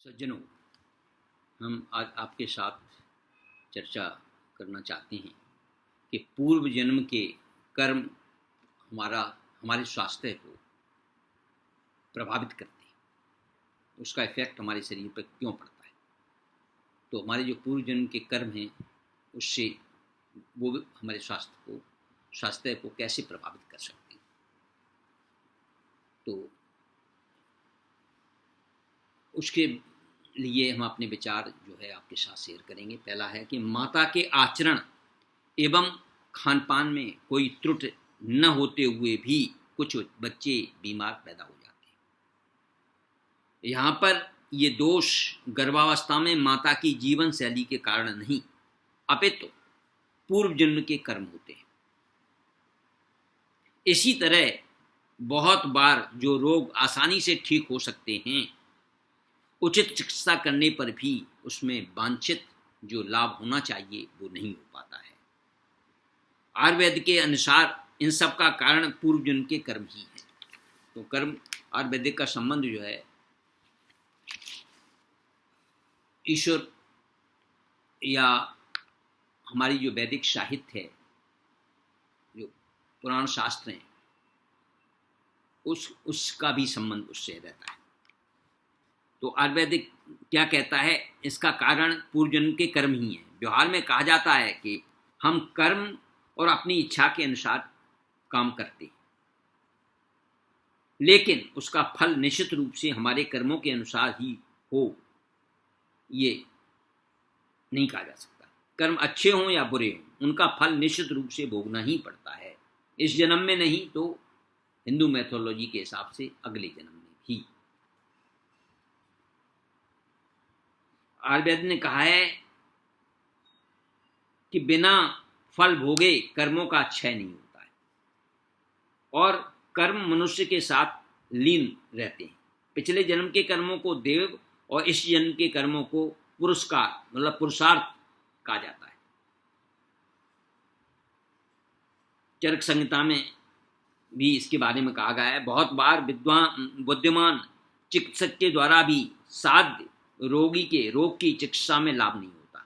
सज्जनों, हम आज आपके साथ चर्चा करना चाहते हैं कि पूर्व जन्म के कर्म हमारा हमारे स्वास्थ्य को प्रभावित करते हैं, उसका इफेक्ट हमारे शरीर पर क्यों पड़ता है। तो हमारे जो पूर्व जन्म के कर्म हैं उससे वो हमारे स्वास्थ्य को कैसे प्रभावित कर सकते हैं। तो उसके लिए हम अपने विचार जो है आपके साथ शेयर करेंगे। पहला है कि माता के आचरण एवं खान पान में कोई त्रुटि न होते हुए भी कुछ बच्चे बीमार पैदा हो जाते हैं। यहाँ पर ये दोष गर्भावस्था में माता की जीवन शैली के कारण नहीं अपितु पूर्व जन्म के कर्म होते हैं। इसी तरह बहुत बार जो रोग आसानी से ठीक हो सकते हैं, उचित चिकित्सा करने पर भी उसमें वांछित जो लाभ होना चाहिए वो नहीं हो पाता है। आयुर्वेद के अनुसार इन सब का कारण पूर्व जन्म के कर्म ही है। तो कर्म आयुर्वेदिक का संबंध जो है ईश्वर या हमारी जो वैदिक साहित्य है, जो पुराण शास्त्र हैं, उसका भी संबंध उससे रहता है। तो आयुर्वेदिक क्या कहता है, इसका कारण पूर्व जन्म के कर्म ही है। व्यवहार में कहा जाता है कि हम कर्म और अपनी इच्छा के अनुसार काम करते हैं, लेकिन उसका फल निश्चित रूप से हमारे कर्मों के अनुसार ही हो, ये नहीं कहा जा सकता। कर्म अच्छे हों या बुरे हों, उनका फल निश्चित रूप से भोगना ही पड़ता है। इस जन्म में नहीं तो हिंदू मैथोलॉजी के हिसाब से अगले जन्म में भी। आयुर्वेद ने कहा है कि बिना फल भोगे कर्मों का क्षय नहीं होता है, और कर्म मनुष्य के साथ लीन रहते हैं। पिछले जन्म के कर्मों को देव और इस जन्म के कर्मों को पुरस्कार मतलब पुरुषार्थ कहा जाता है। चरक संहिता में भी इसके बारे में कहा गया है। बहुत बार बुद्धिमान चिकित्सक के द्वारा भी साध्य रोगी के रोग की चिकित्सा में लाभ नहीं होता,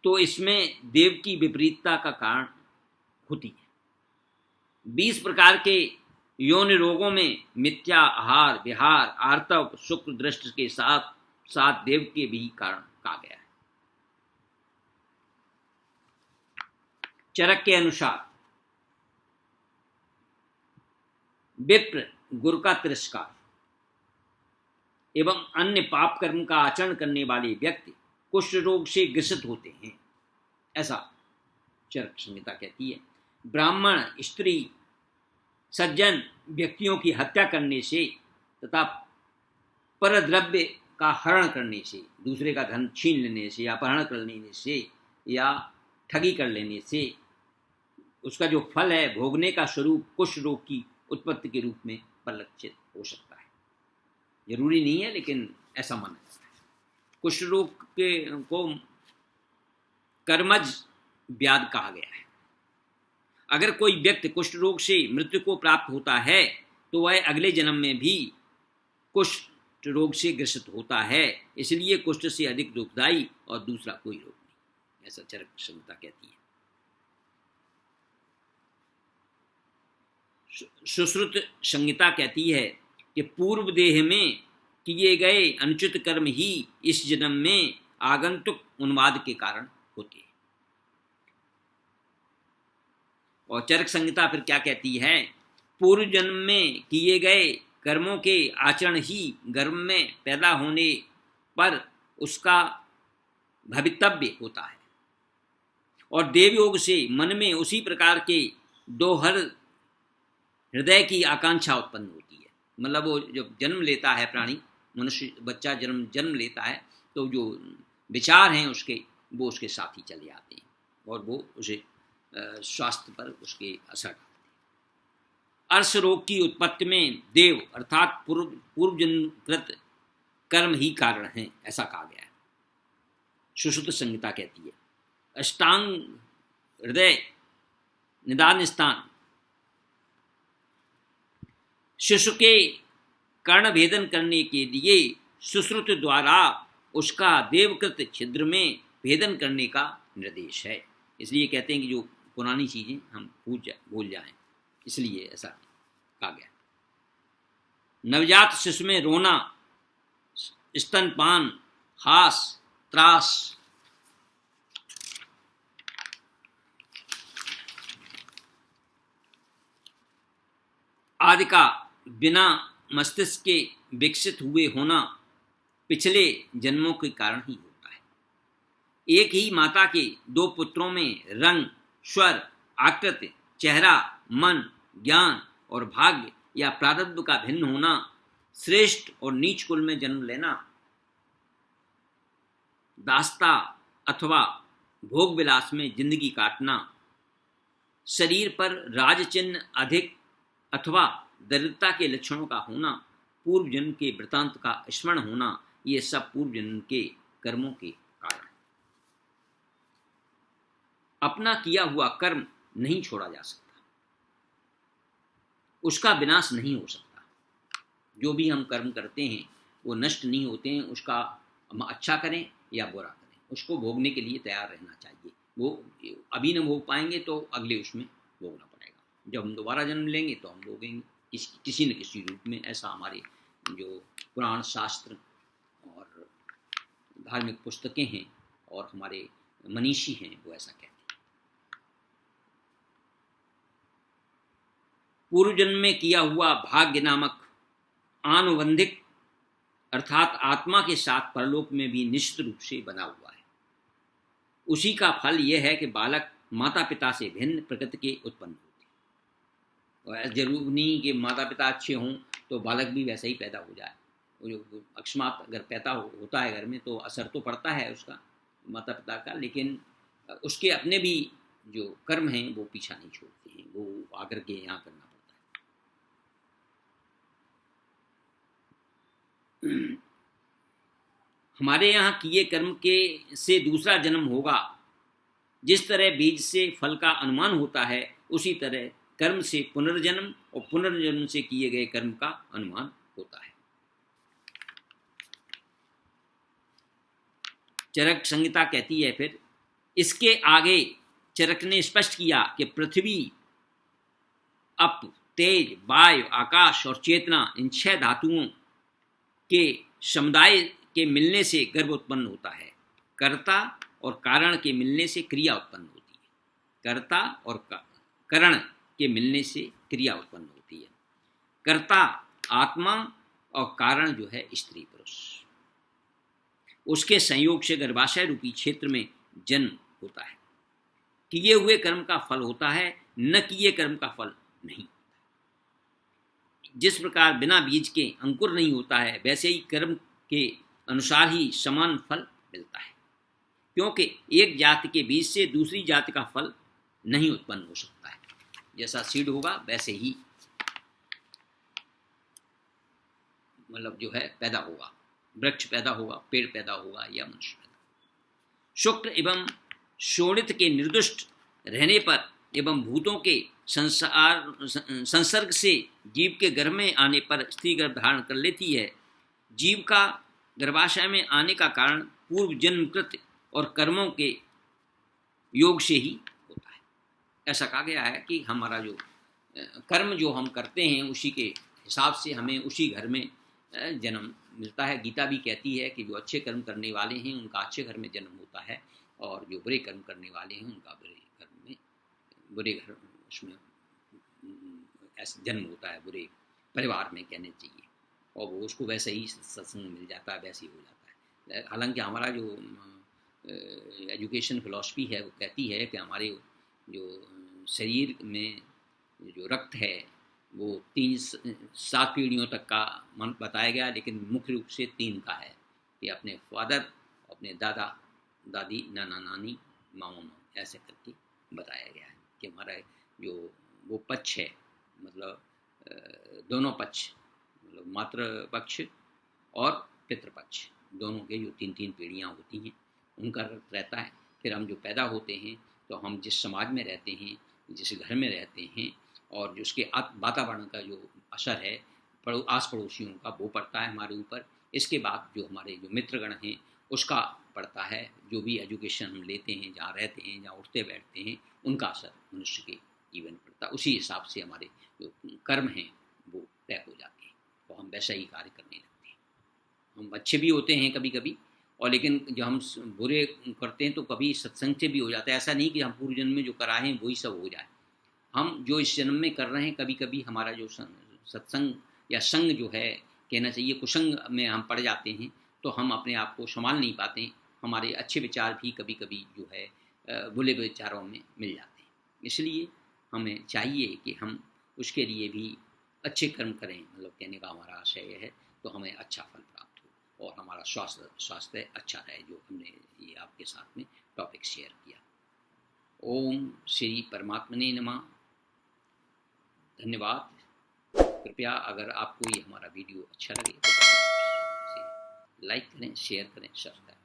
तो इसमें देव की विपरीतता का कारण होती है। 20 प्रकार के यौन रोगों में मिथ्या आहार विहार आर्तव शुक्र दृष्टि के साथ साथ देव के भी कारण कहा गया है। चरक के अनुसार विप्र गुरु का तिरस्कार एवं अन्य पाप कर्म का आचरण करने वाले व्यक्ति कुष्ठ रोग से ग्रसित होते हैं, ऐसा चरक संहिता कहती है। ब्राह्मण स्त्री सज्जन व्यक्तियों की हत्या करने से तथा परद्रव्य का हरण करने से, दूसरे का धन छीन लेने से या अपहरण कर लेने से या ठगी कर लेने से उसका जो फल है भोगने का स्वरूप कुष्ठ रोग की उत्पत्ति के रूप में परिलक्षित हो सकता है। जरूरी नहीं है, लेकिन ऐसा माना जाता है। कुष्ठ रोग को कर्मज व्याध कहा गया है। अगर कोई व्यक्ति कुष्ठ रोग से मृत्यु को प्राप्त होता है तो वह अगले जन्म में भी कुष्ठ रोग से ग्रसित होता है, इसलिए कुष्ठ से अधिक दुखदायी और दूसरा कोई रोग नहीं, ऐसा चरक संहिता कहती है। सुश्रुत संहिता कहती है कि पूर्व देह में किए गए अनुचित कर्म ही इस जन्म में आगंतुक उन्माद के कारण होते हैं। और चरक संहिता फिर क्या कहती है, पूर्व जन्म में किए गए कर्मों के आचरण ही गर्भ में पैदा होने पर उसका भवितव्य होता है, और देवयोग से मन में उसी प्रकार के दोहर हृदय की आकांक्षा उत्पन्न होती है। मतलब वो जब जन्म लेता है प्राणी, मनुष्य बच्चा जन्म लेता है, तो जो विचार हैं उसके वो उसके साथ ही चले आते हैं और वो उसे स्वास्थ्य पर उसके असर डालते हैं। अर्श रोग की उत्पत्ति में देव अर्थात पूर्व जन्मकृत कर्म ही कारण हैं, ऐसा कहा गया है। सुश्रुत संहिता कहती है अष्टांग हृदय निदान स्थान शिशु के कर्ण भेदन करने के लिए सुश्रुत द्वारा उसका देवकृत छिद्र में भेदन करने का निर्देश है। इसलिए कहते हैं कि जो पुरानी चीज़ें हम भूल जाएं, इसलिए ऐसा कहा गया। नवजात शिशु में रोना, स्तनपान, हास, त्रास, आदि का बिना मस्तिष्क के विकसित हुए होना पिछले जन्मों के कारण ही होता है। एक ही माता के दो पुत्रों में रंग, स्वर, आकृति, चेहरा, मन, ज्ञान और भाग्य या प्रारब्ध का भिन्न होना, श्रेष्ठ और नीच कुल में जन्म लेना, दास्ता अथवा भोग विलास में जिंदगी काटना, शरीर पर राज चिन्ह अधिक अथवा दरिद्रता के लक्षणों का होना, पूर्व जन्म के वृतांत का स्मरण होना, ये सब पूर्व जन्म के कर्मों के कारण। अपना किया हुआ कर्म नहीं छोड़ा जा सकता, उसका विनाश नहीं हो सकता। जो भी हम कर्म करते हैं वो नष्ट नहीं होते हैं। उसका हम अच्छा करें या बुरा करें, उसको भोगने के लिए तैयार रहना चाहिए। वो अभी न भोग पाएंगे तो अगले उसमें भोगना पड़ेगा। जब हम दोबारा जन्म लेंगे तो हम भोगेंगे किसी न किसी रूप में। ऐसा हमारे जो पुराण शास्त्र और धार्मिक पुस्तकें हैं और हमारे मनीषी हैं वो ऐसा कहते हैं। पूर्व जन्म में किया हुआ भाग्य नामक आनुबंधिक अर्थात आत्मा के साथ परलोक में भी निश्चित रूप से बना हुआ है। उसी का फल यह है कि बालक माता पिता से भिन्न प्रकृति के उत्पन्न होते हैं। और जरूर नहीं कि माता पिता अच्छे हों तो बालक भी वैसा ही पैदा हो जाए। जो अकस्मात अगर पैदा होता है घर में तो असर तो पड़ता है उसका माता पिता का, लेकिन उसके अपने भी जो कर्म हैं वो पीछा नहीं छोड़ते हैं, वो आकर के यहाँ करना पड़ता है। हमारे यहाँ किए कर्म के से दूसरा जन्म होगा। जिस तरह बीज से फल का अनुमान होता है उसी तरह कर्म से पुनर्जन्म और पुनर्जन्म से किए गए कर्म का अनुमान होता है। चरक संहिता कहती है फिर इसके आगे चरक ने स्पष्ट किया कि पृथ्वी, अप, तेज, वायु, आकाश और चेतना इन 6 धातुओं के समुदाय के मिलने से गर्भ उत्पन्न होता है। कर्ता और कारण के मिलने से क्रिया उत्पन्न होती है। कर्ता और करण के मिलने से क्रिया उत्पन्न होती है। कर्ता आत्मा और कारण जो है स्त्री पुरुष, उसके संयोग से गर्भाशय रूपी क्षेत्र में जन्म होता है। किए हुए कर्म का फल होता है, न किए कर्म का फल नहीं। जिस प्रकार बिना बीज के अंकुर नहीं होता है वैसे ही कर्म के अनुसार ही समान फल मिलता है, क्योंकि एक जाति के बीज से दूसरी जाति का फल नहीं उत्पन्न हो सकता है। जैसा सीड होगा वैसे ही मतलब जो है पैदा होगा, वृक्ष पैदा होगा, पेड़ पैदा होगा या मनुष्य पैदा होगा। शुक्र एवं शोणित के निर्दुष्ट रहने पर एवं भूतों के संसर्ग से जीव के गर्भ में आने पर स्त्री गर्भ धारण कर लेती है। जीव का गर्भाशय में आने का कारण पूर्व जन्मकृत और कर्मों के योग से ही होता है। ऐसा कहा गया है कि हमारा जो कर्म जो हम करते हैं उसी के हिसाब से हमें उसी घर में जन्म मिलता है। गीता भी कहती है कि जो अच्छे कर्म करने वाले हैं उनका अच्छे घर में जन्म होता है और जो बुरे कर्म करने वाले हैं उनका बुरे कर्म में बुरे घर उसमें ऐसा जन्म होता है, बुरे परिवार में कहने चाहिए, और वो उसको वैसे ही सत्संग मिल जाता है, वैसे ही हो जाता है। हालांकि हमारा जो एजुकेशन फिलॉसफी है वो कहती है कि हमारे जो शरीर में जो रक्त है वो 7 पीढ़ियों तक का बताया गया, लेकिन मुख्य रूप से 3 का है कि अपने फादर, अपने दादा दादी, नाना नानी, मामा मामा ऐसे करके बताया गया है कि हमारा जो वो पक्ष है, मतलब दोनों पक्ष, मतलब मातृ पक्ष और पितृपक्ष, दोनों के जो 3-3 पीढ़ियाँ होती हैं उनका रहता है। फिर हम जो पैदा होते हैं तो हम जिस समाज में रहते हैं, जिस घर में रहते हैं और जो उसके वातावरण का जो असर है आस पड़ोसियों का वो पड़ता है हमारे ऊपर। इसके बाद जो हमारे जो मित्रगण हैं उसका पड़ता है। जो भी एजुकेशन हम लेते हैं, जहाँ रहते हैं, जहाँ उठते बैठते हैं, उनका असर मनुष्य के जीवन पड़ता है। उसी हिसाब से हमारे जो कर्म हैं वो तय हो जाते हैं, तो हम वैसा ही कार्य करने लगते हैं। हम अच्छे भी होते हैं कभी कभी, और लेकिन जब हम बुरे करते हैं तो कभी सत्संग से भी हो जाता है। ऐसा नहीं कि हम पूर्व जन्म में जो करा है वही सब हो जाए। हम जो इस जन्म में कर रहे हैं, कभी कभी हमारा जो सत्संग या संग जो है, कहना चाहिए कुसंग में हम पड़ जाते हैं, तो हम अपने आप को संभाल नहीं पाते हैं। हमारे अच्छे विचार भी कभी कभी जो है बुरे विचारों में मिल जाते हैं। इसलिए हमें चाहिए कि हम उसके लिए भी अच्छे कर्म करें, मतलब कहने का हमारा आशय है, तो हमें अच्छा फल प्राप्त हो और हमारा स्वास्थ्य अच्छा रहे, जो हमने ये आपके साथ में टॉपिक शेयर किया। ओम श्री परमात्मने नमः। धन्यवाद। कृपया अगर आपको ये हमारा वीडियो अच्छा लगे तो लाइक करें, शेयर करें, सब्सक्राइब